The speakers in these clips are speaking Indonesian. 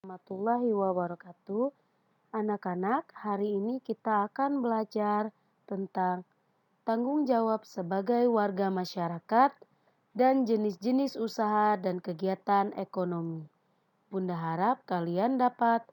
Warahmatullahi wabarakatuh. Anak-anak, hari ini kita akan belajar tentang tanggung jawab sebagai warga masyarakat dan jenis-jenis usaha dan kegiatan ekonomi. Bunda harap kalian dapat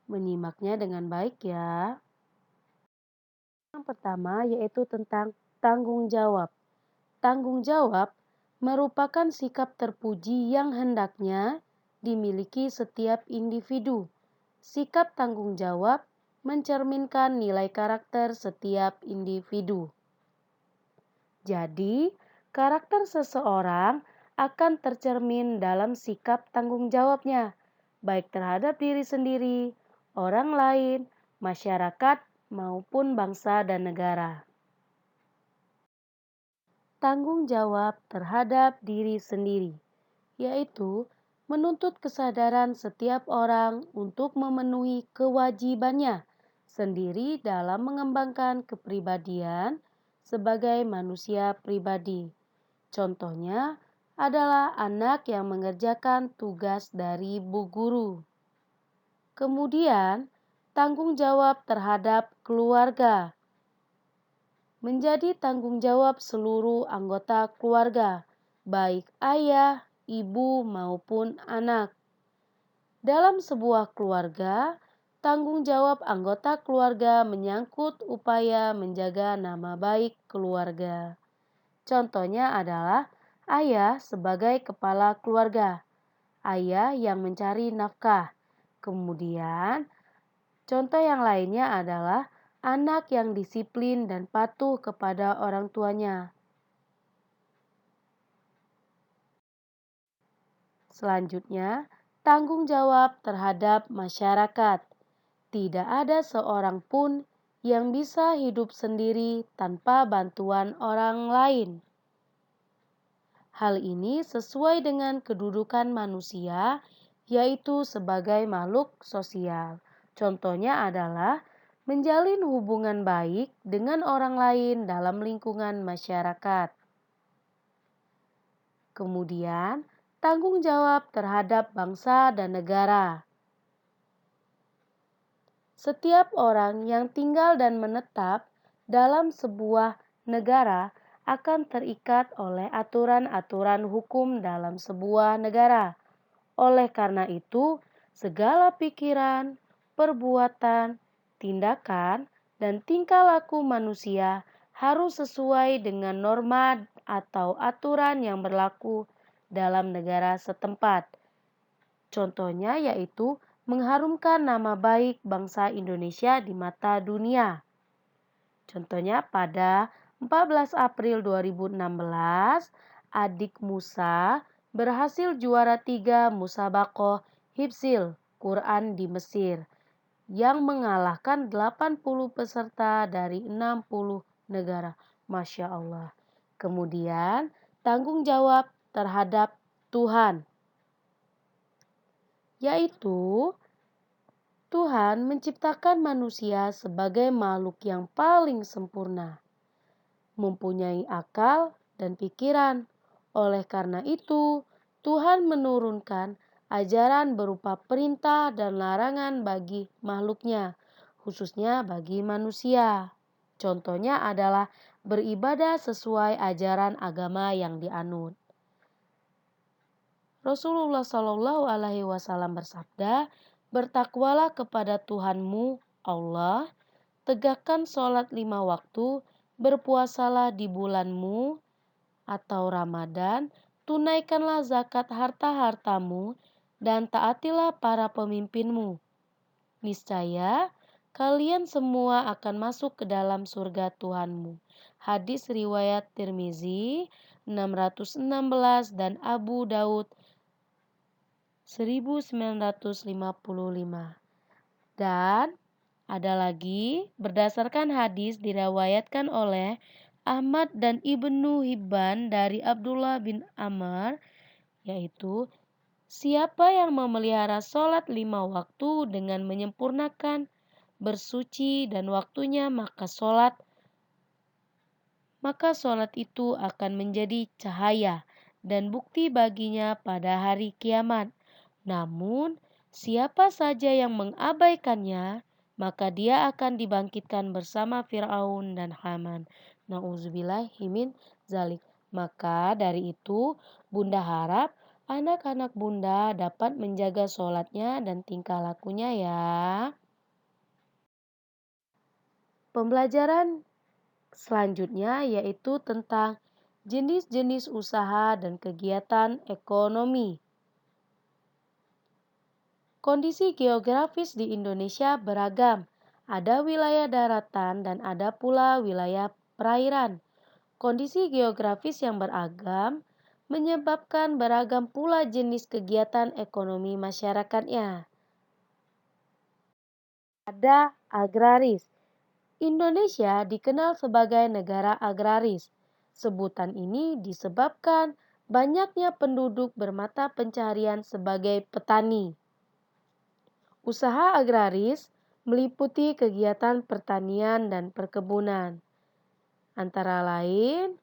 menyimaknya dengan baik ya. Yang pertama yaitu tentang tanggung jawab. Tanggung jawab merupakan sikap terpuji yang hendaknya dimiliki setiap individu. Sikap tanggung jawab mencerminkan nilai karakter setiap individu. Jadi, karakter seseorang akan tercermin dalam sikap tanggung jawabnya, baik terhadap diri sendiri, orang lain, masyarakat, maupun bangsa dan negara. Tanggung jawab terhadap diri sendiri, yaitu menuntut kesadaran setiap orang untuk memenuhi kewajibannya sendiri dalam mengembangkan kepribadian sebagai manusia pribadi. Contohnya adalah anak yang mengerjakan tugas dari bu guru. Kemudian, tanggung jawab terhadap keluarga menjadi tanggung jawab seluruh anggota keluarga, baik ayah, ibu maupun anak. Dalam sebuah keluarga, tanggung jawab anggota keluarga menyangkut upaya menjaga nama baik keluarga. Contohnya adalah ayah sebagai kepala keluarga, ayah yang mencari nafkah. Kemudian, contoh yang lainnya adalah anak yang disiplin dan patuh kepada orang tuanya. Selanjutnya, tanggung jawab terhadap masyarakat. Tidak ada seorang pun yang bisa hidup sendiri tanpa bantuan orang lain. Hal ini sesuai dengan kedudukan manusia, yaitu sebagai makhluk sosial. Contohnya adalah menjalin hubungan baik dengan orang lain dalam lingkungan masyarakat. Kemudian, tanggung jawab terhadap bangsa dan negara. Setiap orang yang tinggal dan menetap dalam sebuah negara akan terikat oleh aturan-aturan hukum dalam sebuah negara. Oleh karena itu, segala pikiran, perbuatan, tindakan, dan tingkah laku manusia harus sesuai dengan norma atau aturan yang berlaku dalam negara setempat. Contohnya yaitu mengharumkan nama baik bangsa Indonesia di mata dunia. Contohnya pada 14 April 2016, adik Musa berhasil juara 3 Musabaqoh Hifzil Quran di Mesir yang mengalahkan 80 peserta dari 60 negara. Masya Allah. Kemudian tanggung jawab terhadap Tuhan, yaitu Tuhan menciptakan manusia sebagai makhluk yang paling sempurna, mempunyai akal dan pikiran. Oleh karena itu, Tuhan menurunkan ajaran berupa perintah dan larangan bagi makhluknya, khususnya bagi manusia. Contohnya adalah beribadah sesuai ajaran agama yang dianut. Rasulullah Shallallahu Alaihi Wasallam bersabda, "Bertakwalah kepada Tuhanmu Allah, tegakkan sholat 5 waktu, berpuasalah di bulanmu atau Ramadan, tunaikanlah zakat harta-hartamu, dan taatilah para pemimpinmu. Niscaya kalian semua akan masuk ke dalam surga Tuhanmu." Hadis riwayat Tirmizi 616 dan Abu Daud 1955. Dan ada lagi, berdasarkan hadis diriwayatkan oleh Ahmad dan Ibnu Hibban dari Abdullah bin Amr, yaitu siapa yang memelihara sholat 5 waktu dengan menyempurnakan, bersuci dan waktunya, maka sholat itu akan menjadi cahaya dan bukti baginya pada hari kiamat. Namun, Siapa saja yang mengabaikannya, maka dia akan dibangkitkan bersama Firaun dan Haman. Nauzubillahimin zalik. Maka dari itu, Bunda harap anak-anak Bunda dapat menjaga sholatnya dan tingkah lakunya ya. Pembelajaran selanjutnya yaitu tentang jenis-jenis usaha dan kegiatan ekonomi. Kondisi geografis di Indonesia beragam. Ada wilayah daratan dan ada pula wilayah perairan. Kondisi geografis yang beragam menyebabkan beragam pula jenis kegiatan ekonomi masyarakatnya. Ada agraris. Indonesia dikenal sebagai negara agraris. Sebutan ini disebabkan banyaknya penduduk bermata pencaharian sebagai petani. Usaha agraris meliputi kegiatan pertanian dan perkebunan. Antara lain,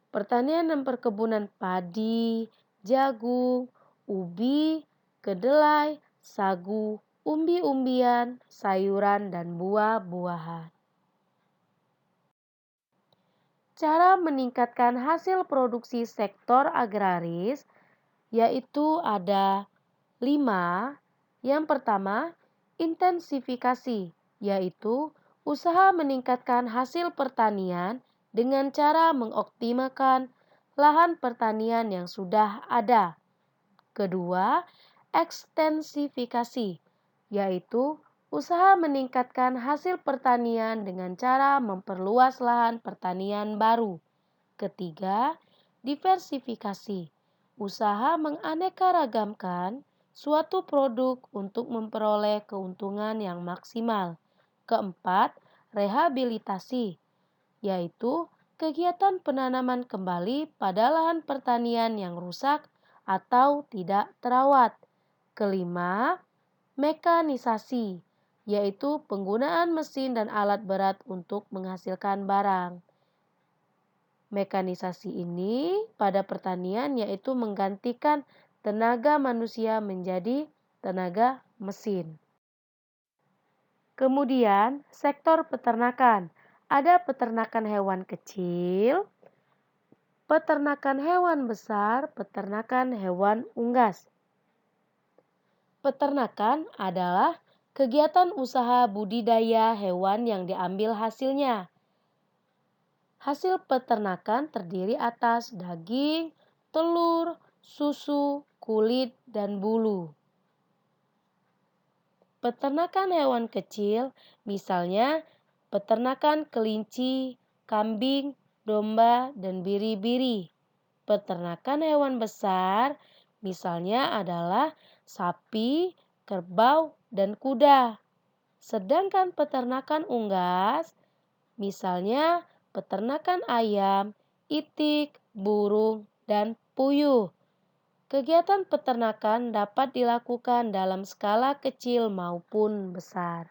pertanian dan perkebunan padi, jagung, ubi, kedelai, sagu, umbi-umbian, sayuran, dan buah-buahan. Cara meningkatkan hasil produksi sektor agraris yaitu ada 5. Yang pertama, intensifikasi, yaitu usaha meningkatkan hasil pertanian dengan cara mengoptimalkan lahan pertanian yang sudah ada. Kedua, ekstensifikasi, yaitu usaha meningkatkan hasil pertanian dengan cara memperluas lahan pertanian baru. Ketiga, diversifikasi, usaha menganeka-ragamkan suatu produk untuk memperoleh keuntungan yang maksimal. Keempat, rehabilitasi, yaitu kegiatan penanaman kembali pada lahan pertanian yang rusak atau tidak terawat. Kelima, mekanisasi, yaitu penggunaan mesin dan alat berat untuk menghasilkan barang. Mekanisasi ini pada pertanian yaitu menggantikan tenaga manusia menjadi tenaga mesin. Kemudian, sektor peternakan. Ada peternakan hewan kecil, peternakan hewan besar, peternakan hewan unggas. Peternakan adalah kegiatan usaha budidaya hewan yang diambil hasilnya. Hasil peternakan terdiri atas daging, telur, susu, kulit, dan bulu. Peternakan hewan kecil, misalnya peternakan kelinci, kambing, domba, dan biri-biri. Peternakan hewan besar, misalnya adalah sapi, kerbau, dan kuda. Sedangkan peternakan unggas, misalnya peternakan ayam, itik, burung, dan puyuh. Kegiatan peternakan dapat dilakukan dalam skala kecil maupun besar.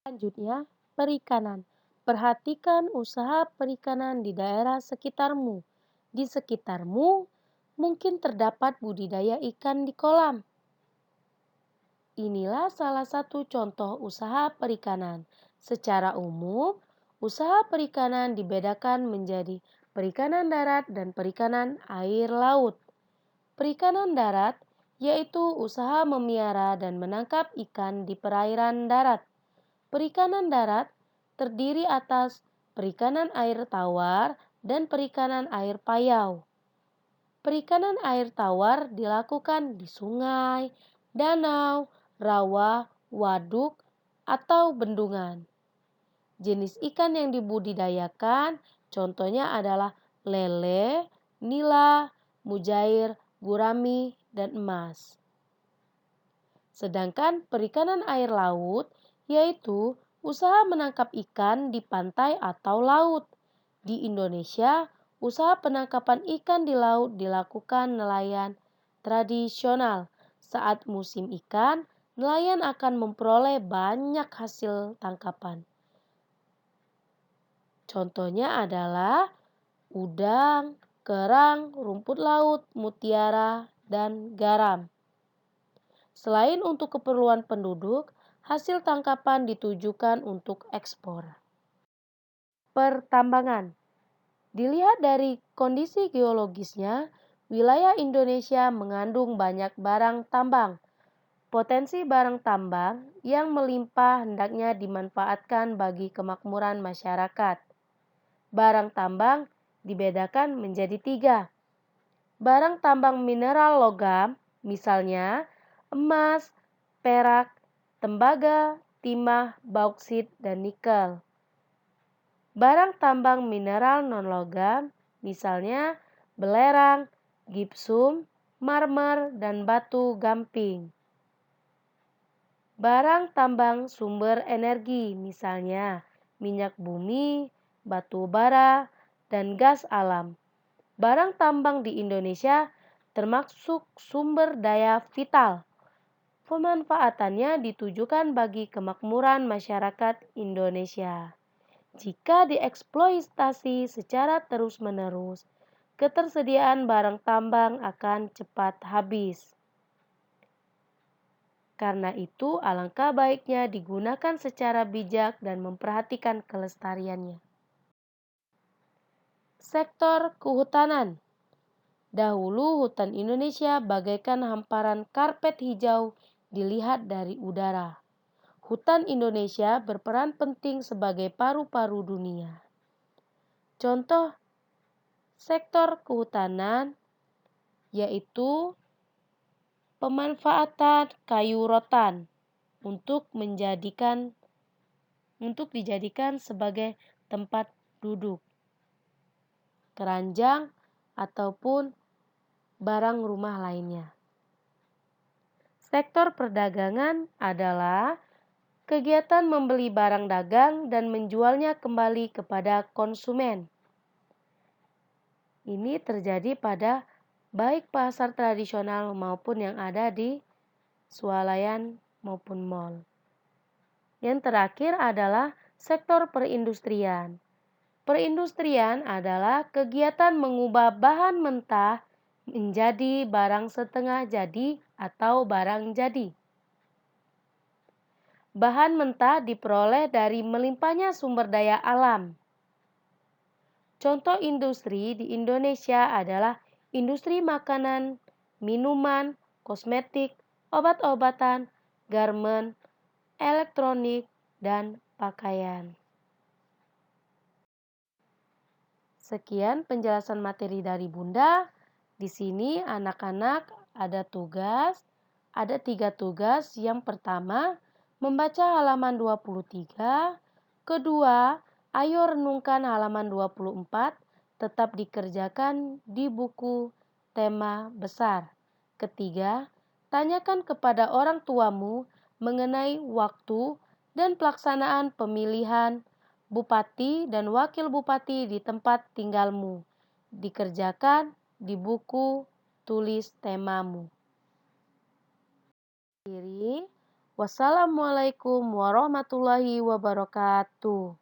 Selanjutnya, perikanan. Perhatikan usaha perikanan di daerah sekitarmu. Di sekitarmu mungkin terdapat budidaya ikan di kolam. Inilah salah satu contoh usaha perikanan. Secara umum, usaha perikanan dibedakan menjadi perikanan darat dan perikanan air laut. Perikanan darat yaitu usaha memelihara dan menangkap ikan di perairan darat. Perikanan darat terdiri atas perikanan air tawar dan perikanan air payau. Perikanan air tawar dilakukan di sungai, danau, rawa, waduk, atau bendungan. Jenis ikan yang dibudidayakan contohnya adalah lele, nila, mujair, gurami, dan emas. Sedangkan perikanan air laut yaitu usaha menangkap ikan di pantai atau laut. Di Indonesia, usaha penangkapan ikan di laut dilakukan nelayan tradisional. Saat musim ikan, nelayan akan memperoleh banyak hasil tangkapan. Contohnya adalah udang, kerang, rumput laut, mutiara, dan garam. Selain untuk keperluan penduduk, hasil tangkapan ditujukan untuk ekspor. Pertambangan. Dilihat dari kondisi geologisnya, wilayah Indonesia mengandung banyak barang tambang. Potensi barang tambang yang melimpah hendaknya dimanfaatkan bagi kemakmuran masyarakat. Barang tambang dibedakan menjadi 3. Barang tambang mineral logam, misalnya emas, perak, tembaga, timah, bauksit, dan nikel. Barang tambang mineral non-logam, misalnya belerang, gipsum, marmer, dan batu gamping. Barang tambang sumber energi, misalnya minyak bumi, batu bara, dan gas alam. Barang tambang di Indonesia termasuk sumber daya vital. Pemanfaatannya ditujukan bagi kemakmuran masyarakat Indonesia. Jika dieksploitasi secara terus-menerus, ketersediaan barang tambang akan cepat habis. Karena itu, alangkah baiknya digunakan secara bijak dan memperhatikan kelestariannya. Sektor kehutanan. Dahulu hutan Indonesia bagaikan hamparan karpet hijau dilihat dari udara. Hutan Indonesia berperan penting sebagai paru-paru dunia. Contoh sektor kehutanan yaitu pemanfaatan kayu rotan untuk dijadikan sebagai tempat duduk, keranjang, ataupun barang rumah lainnya. Sektor perdagangan adalah kegiatan membeli barang dagang dan menjualnya kembali kepada konsumen. Ini terjadi pada baik pasar tradisional maupun yang ada di swalayan maupun mal. Yang terakhir adalah sektor perindustrian. Perindustrian adalah kegiatan mengubah bahan mentah menjadi barang setengah jadi atau barang jadi. Bahan mentah diperoleh dari melimpahnya sumber daya alam. Contoh industri di Indonesia adalah industri makanan, minuman, kosmetik, obat-obatan, garmen, elektronik, dan pakaian. Sekian penjelasan materi dari Bunda. Di sini anak-anak ada 3 tugas. Yang pertama, membaca halaman 23. Kedua, ayo renungkan halaman 24. Tetap dikerjakan di buku tema besar. Ketiga, tanyakan kepada orang tuamu mengenai waktu dan pelaksanaan pemilihan bupati dan wakil bupati di tempat tinggalmu. Dikerjakan di buku tulis temamu. Wassalamualaikum warahmatullahi wabarakatuh.